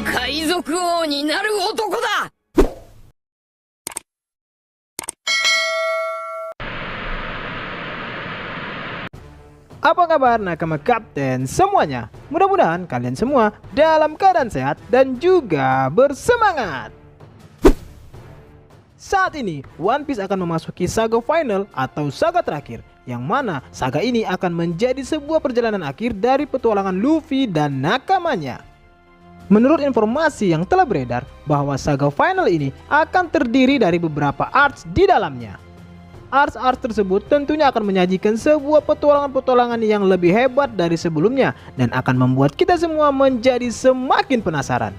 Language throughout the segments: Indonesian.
海賊王になる男だ。 Apa kabar nakama kapten semuanya? Mudah-mudahan kalian semua dalam keadaan sehat dan juga bersemangat. Saat ini One Piece akan memasuki saga final atau saga terakhir, yang mana saga ini akan menjadi sebuah perjalanan akhir dari petualangan Luffy dan nakamanya. Menurut informasi yang telah beredar bahwa saga final ini akan terdiri dari beberapa arcs di dalamnya. Arcs-arcs tersebut tentunya akan menyajikan sebuah petualangan-petualangan yang lebih hebat dari sebelumnya dan akan membuat kita semua menjadi semakin penasaran.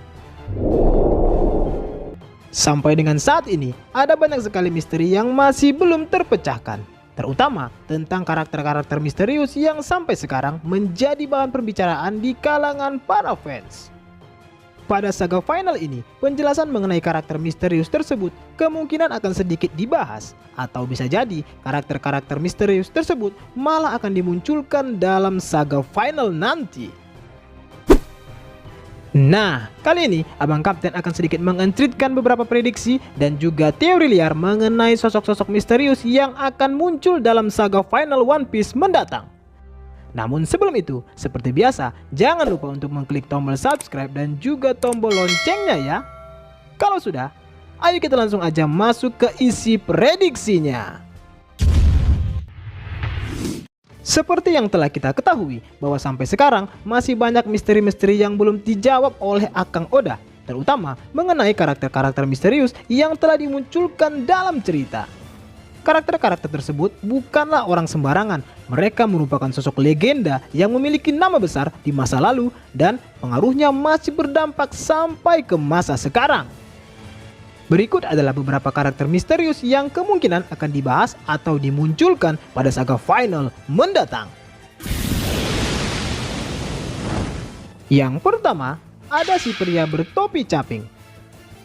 Sampai dengan saat ini, ada banyak sekali misteri yang masih belum terpecahkan, terutama tentang karakter-karakter misterius yang sampai sekarang menjadi bahan pembicaraan di kalangan para fans. Pada saga final ini, penjelasan mengenai karakter misterius tersebut kemungkinan akan sedikit dibahas, atau bisa jadi karakter-karakter misterius tersebut malah akan dimunculkan dalam saga final nanti. Nah, kali ini Abang Kapten akan sedikit mengentrikkan beberapa prediksi dan juga teori liar mengenai sosok-sosok misterius yang akan muncul dalam saga final One Piece mendatang. Namun sebelum itu, seperti biasa, jangan lupa untuk mengklik tombol subscribe dan juga tombol loncengnya ya. Kalau sudah, ayo kita langsung aja masuk ke isi prediksinya. Seperti yang telah kita ketahui, bahwa sampai sekarang masih banyak misteri-misteri yang belum dijawab oleh Akang Oda, terutama mengenai karakter-karakter misterius yang telah dimunculkan dalam cerita. Karakter-karakter tersebut bukanlah orang sembarangan. Mereka merupakan sosok legenda yang memiliki nama besar di masa lalu dan pengaruhnya masih berdampak sampai ke masa sekarang. Berikut adalah beberapa karakter misterius yang kemungkinan akan dibahas atau dimunculkan pada saga final mendatang. Yang pertama, ada si pria bertopi caping.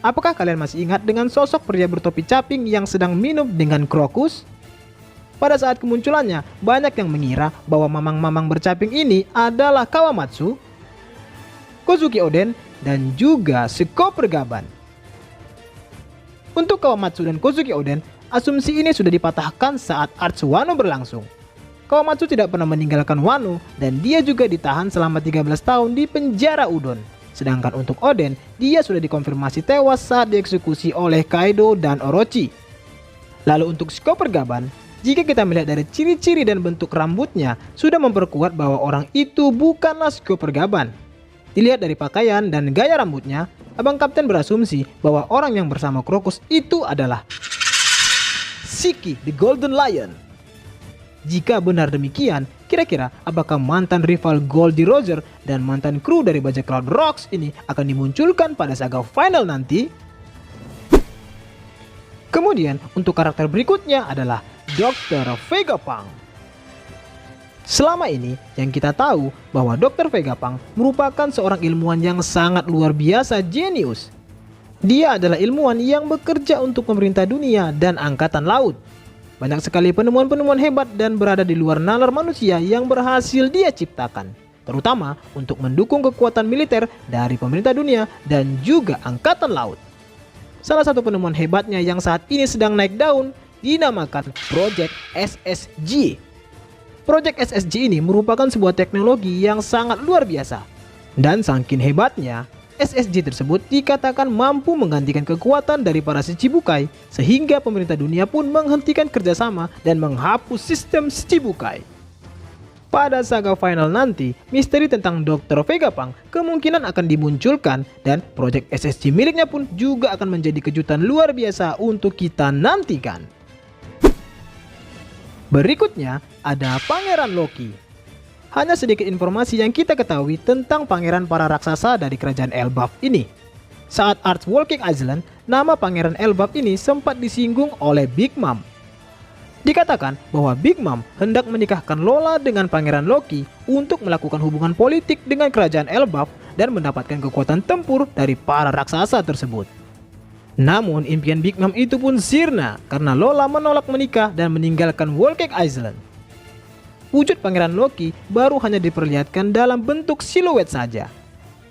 Apakah kalian masih ingat dengan sosok pria bertopi caping yang sedang minum dengan Crocus? Pada saat kemunculannya, banyak yang mengira bahwa mamang-mamang bercaping ini adalah Kawamatsu, Kozuki Oden, dan juga Chopper Gaban. Untuk Kawamatsu dan Kozuki Oden, asumsi ini sudah dipatahkan saat Arcs Wano berlangsung. Kawamatsu tidak pernah meninggalkan Wano dan dia juga ditahan selama 13 tahun di penjara Udon. Sedangkan untuk Oden, dia sudah dikonfirmasi tewas saat dieksekusi oleh Kaido dan Orochi. Lalu untuk Chopper Gaban, jika kita melihat dari ciri-ciri dan bentuk rambutnya, sudah memperkuat bahwa orang itu bukanlah Chopper Gaban. Dilihat dari pakaian dan gaya rambutnya, Abang Kapten berasumsi bahwa orang yang bersama Crocus itu adalah Shiki the Golden Lion. Jika benar demikian, kira-kira apakah mantan rival Goldie Roger dan mantan kru dari bajak laut Rocks ini akan dimunculkan pada saga final nanti? Kemudian untuk karakter berikutnya adalah Dr. Vegapunk. Selama ini yang kita tahu bahwa Dr. Vegapunk merupakan seorang ilmuwan yang sangat luar biasa jenius. Dia adalah ilmuwan yang bekerja untuk pemerintah dunia dan angkatan laut. Banyak sekali penemuan-penemuan hebat dan berada di luar nalar manusia yang berhasil dia ciptakan, terutama untuk mendukung kekuatan militer dari pemerintah dunia dan juga angkatan laut. Salah satu penemuan hebatnya yang saat ini sedang naik daun dinamakan Project SSG. Project SSG ini merupakan sebuah teknologi yang sangat luar biasa. Dan saking hebatnya, SSG tersebut dikatakan mampu menggantikan kekuatan dari para Shichibukai, sehingga pemerintah dunia pun menghentikan kerjasama dan menghapus sistem Shichibukai. Pada saga final nanti, misteri tentang Dr. Vegapunk kemungkinan akan dimunculkan dan Project SSG miliknya pun juga akan menjadi kejutan luar biasa untuk kita nantikan. Berikutnya ada Pangeran Loki. Hanya sedikit informasi yang kita ketahui tentang pangeran para raksasa dari kerajaan Elbaf ini. Saat Arcs Walking Island, nama pangeran Elbaf ini sempat disinggung oleh Big Mom. Dikatakan bahwa Big Mom hendak menikahkan Lola dengan pangeran Loki untuk melakukan hubungan politik dengan kerajaan Elbaf dan mendapatkan kekuatan tempur dari para raksasa tersebut. Namun impian Big Mom itu pun sirna karena Lola menolak menikah dan meninggalkan Whole Cake Island. wujud Pangeran Loki baru hanya diperlihatkan dalam bentuk siluet saja.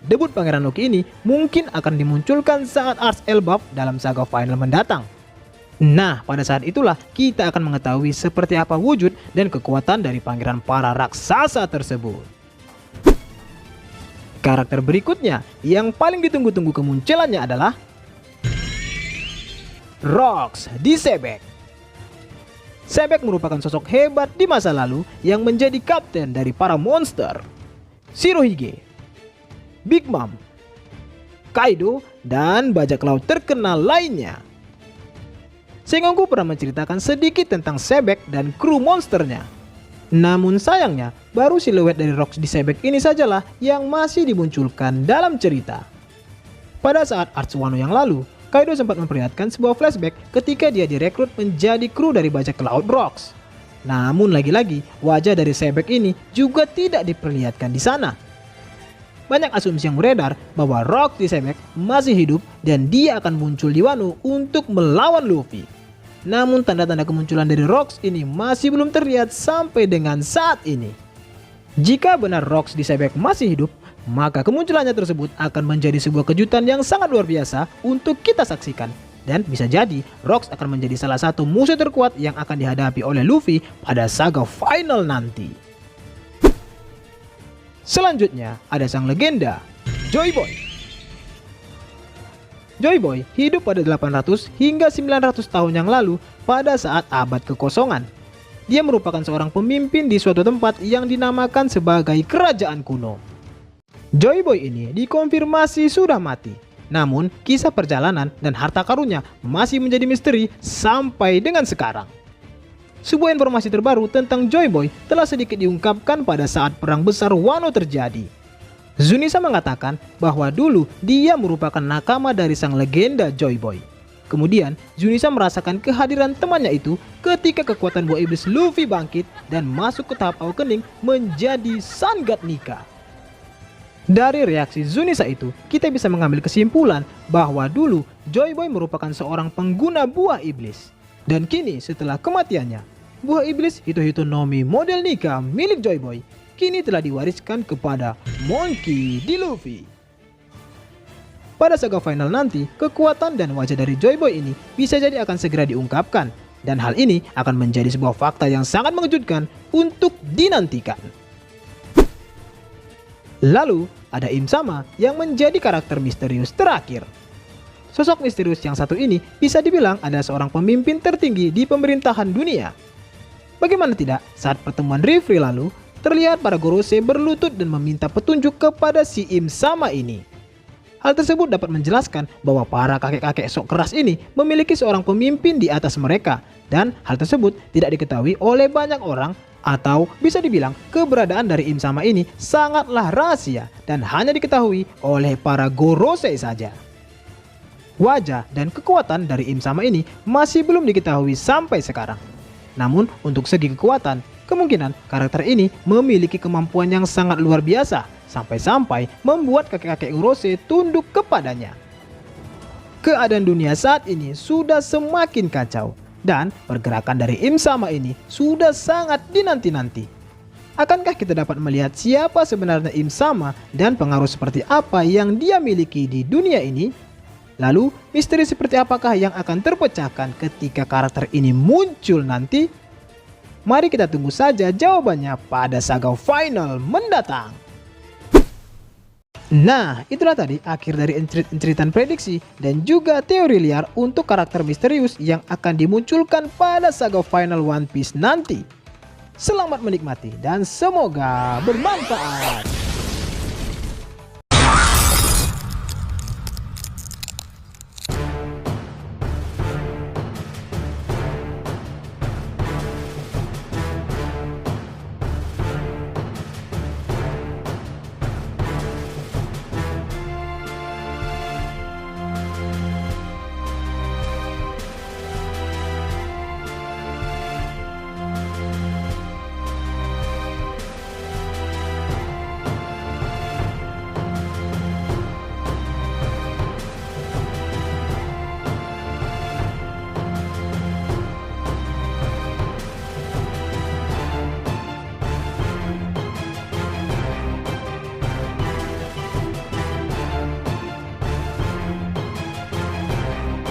Debut Pangeran Loki ini mungkin akan dimunculkan saat Ars Elbaf dalam saga final mendatang. Nah, pada saat itulah kita akan mengetahui seperti apa wujud dan kekuatan dari pangeran para raksasa tersebut. Karakter berikutnya yang paling ditunggu-tunggu kemunculannya adalah Rox di Sebek. Sebek merupakan sosok hebat di masa lalu yang menjadi kapten dari para monster Shirohige, Big Mom, Kaido, dan bajak laut terkenal lainnya. Sengoku pernah menceritakan sedikit tentang Sebek dan kru monsternya. Namun sayangnya, baru siluet dari Rox di Sebek ini sajalah yang masih dimunculkan dalam cerita. Pada saat Arcs Wano yang lalu, Kaido sempat memperlihatkan sebuah flashback ketika dia direkrut menjadi kru dari bajak laut Rox. Namun lagi-lagi, wajah dari Sebek ini juga tidak diperlihatkan di sana. Banyak asumsi yang beredar bahwa Rox di Sebek masih hidup dan dia akan muncul di Wano untuk melawan Luffy. Namun tanda-tanda kemunculan dari Rox ini masih belum terlihat sampai dengan saat ini. Jika benar Rox di Sebek masih hidup, maka kemunculannya tersebut akan menjadi sebuah kejutan yang sangat luar biasa untuk kita saksikan. Dan bisa jadi Rox akan menjadi salah satu musuh terkuat yang akan dihadapi oleh Luffy pada saga final nanti. Selanjutnya ada sang legenda, Joy Boy. Joy Boy hidup pada 800 hingga 900 tahun yang lalu pada saat abad kekosongan. Dia merupakan seorang pemimpin di suatu tempat yang dinamakan sebagai kerajaan kuno. Joy Boy ini dikonfirmasi sudah mati. Namun kisah perjalanan dan harta karunnya masih menjadi misteri sampai dengan sekarang. Sebuah informasi terbaru tentang Joy Boy telah sedikit diungkapkan pada saat perang besar Wano terjadi. Zunisa mengatakan bahwa dulu dia merupakan nakama dari sang legenda Joy Boy. Kemudian Zunisa merasakan kehadiran temannya itu ketika kekuatan buah iblis Luffy bangkit dan masuk ke tahap awakening menjadi Sun God Nika. Dari reaksi Zunisa itu, kita bisa mengambil kesimpulan bahwa dulu Joy Boy merupakan seorang pengguna buah iblis. Dan kini setelah kematiannya, buah iblis Hito-Hito no Mi model Nika milik Joy Boy kini telah diwariskan kepada Monkey D. Luffy. Pada saga final nanti, kekuatan dan wajah dari Joy Boy ini bisa jadi akan segera diungkapkan. Dan hal ini akan menjadi sebuah fakta yang sangat mengejutkan untuk dinantikan. Lalu, ada Im Sama yang menjadi karakter misterius terakhir. Sosok misterius yang satu ini bisa dibilang adalah seorang pemimpin tertinggi di pemerintahan dunia. Bagaimana tidak, saat pertemuan Reverie lalu, terlihat para Gorosei berlutut dan meminta petunjuk kepada si Im Sama ini. Hal tersebut dapat menjelaskan bahwa para kakek-kakek sok keras ini memiliki seorang pemimpin di atas mereka, dan hal tersebut tidak diketahui oleh banyak orang, atau bisa dibilang keberadaan dari Im Sama ini sangatlah rahasia dan hanya diketahui oleh para Gorosei saja. Wajah dan kekuatan dari Im Sama ini masih belum diketahui sampai sekarang. Namun untuk segi kekuatan, kemungkinan karakter ini memiliki kemampuan yang sangat luar biasa sampai-sampai membuat kakek-kakek Gorosei tunduk kepadanya. Keadaan dunia saat ini sudah semakin kacau dan pergerakan dari Im Sama ini sudah sangat dinanti-nanti. Akankah kita dapat melihat siapa sebenarnya Im Sama dan pengaruh seperti apa yang dia miliki di dunia ini? Lalu, misteri seperti apakah yang akan terpecahkan ketika karakter ini muncul nanti? Mari kita tunggu saja jawabannya pada saga final mendatang. Nah, itulah tadi akhir dari enceritan prediksi dan juga teori liar untuk karakter misterius yang akan dimunculkan pada saga final One Piece nanti. Selamat menikmati dan semoga bermanfaat.